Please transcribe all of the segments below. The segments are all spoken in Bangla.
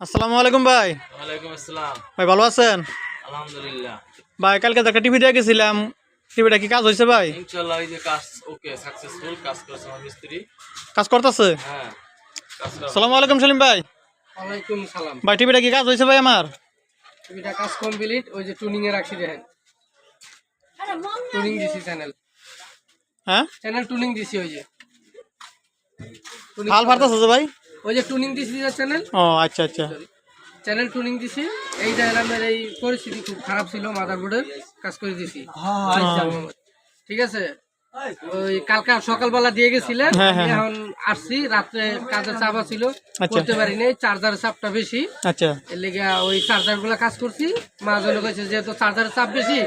আসসালামু আলাইকুম ভাই। ওয়ালাইকুম আসসালাম। ভাই ভালো আছেন? আলহামদুলিল্লাহ। ভাই কালকে তো একটা টিভি দিয়ে গেছিলাম, টিভিটা কি কাজ হয়েছে ভাই? ইনশাআল্লাহ এই যে কাজ ওকে সাকসেসফুল কাজ করছে আমার মিস্ত্রি। কাজ করতেছে? হ্যাঁ, কাজ করা। আসসালামু আলাইকুম সেলিম ভাই। ওয়ালাইকুম সালাম। ভাই টিভিটা কি কাজ হয়েছে ভাই আমার? টিভিটা কাজ কমপ্লিট, ওই যে টুনিং এ রাখছি দেখেন। টুনিং দিছি হ্যাঁ চ্যানেল টুনিং দিছি ওই যে। হাল ফারতাছে যে ভাই? ওই যে টুনিং দিছি যে চ্যানেল। ও আচ্ছা আচ্ছা। চ্যানেল টুনিং দিছি। এই যে আমার এই পরিস্থিতি খুব খারাপ ছিল, মাদারবোর্ডের কাজ করে দিছি। ঠিক আছে। ওই কালকে সকালবেলা দিয়ে গেছিলেন, হ্যাঁ, হ্যাঁ, এখন আসছি রাত্রে কাজের চাপ ছিল, আচ্ছা। করতে পারি নাই, চার্জারের চাপটা বেশি। আচ্ছা এর লেগে ওই চার্জার গুলা কাজ করছি। মাঝে কইছে যেহেতু চার্জারের চাপ বেশি,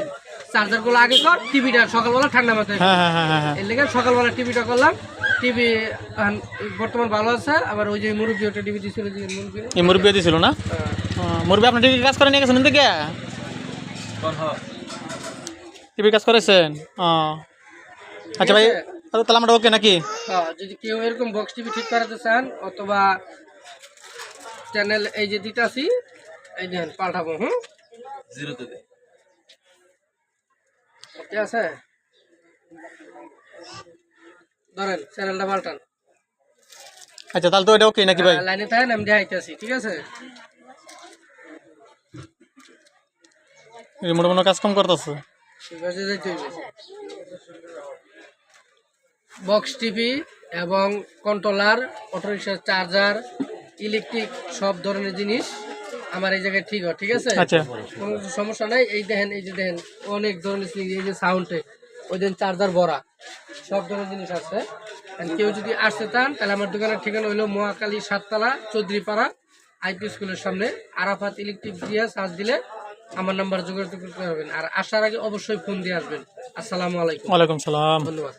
চার্জার গুলো আগে কর, টিভিটা সকালবেলা ঠান্ডা মাথায়। হ্যাঁ হ্যাঁ হ্যাঁ হ্যাঁ। এর লেগে সকালবেলা টিভিটা করলাম। টিভি বর্তমান ভালো আছে। আবার ওই যে মুরব্বী ওটা টিভি দিছিল, যে মুরব্বী এই মুরব্বী দিছিল না? মুরব্বী আপনার টিভি কাজ করে নিয়ে গেছেন থেকে? টিভি কাজ করেছেন? ও আচ্ছা ভাই, তাহলে আমরা ওকে নাকি? যদি কেউ এরকম বক্স টিভি ঠিক করাতে চান অথবা চ্যানেল এই যে দিতাছি, এই দেখেন পাল্টাবো। জিরোতে দে। ঠিক আছে, ধরেন চ্যানেলটা পাল্টান। আচ্ছা তাহলে তো এটা ওকে নাকি ভাই? লাইনে থাকেন, আমি দেখাইতেছি। ঠিক আছে, রিমোট মনে হয় কাজ কম করতেছে। ঠিক আছে, যাইতে হইবে। বক্স টিভি এবং কন্ট্রোলার, অটোরিক্সার চার্জার, ইলেকট্রিক সব ধরনের জিনিস আমার এই জায়গায় ঠিক হয়। ঠিক আছে, আচ্ছা কোনো কিছু সমস্যা নাই। এই দেখেন, এই যে দেখেন অনেক ধরনের জিনিস, এই যে সাউন্ডে ওই দিন চার্জার ভরা, সব ধরনের জিনিস আছে। আর কেউ যদি আসতে চান তাহলে আমার দোকানের ঠিকানা হলো মহাকালী 7তলা চৌধুরীপাড়া আইপি স্কুলের সামনে। আরাফাত ইলেকট্রিক দিয়ে সার্চ দিলে আমার নাম্বার যোগাযোগ করতে পারবেন। আর আসার আগে অবশ্যই ফোন দিয়ে আসবেন। আসসালামু আলাইকুম। ওয়ালাইকুম সালাম। ধন্যবাদ।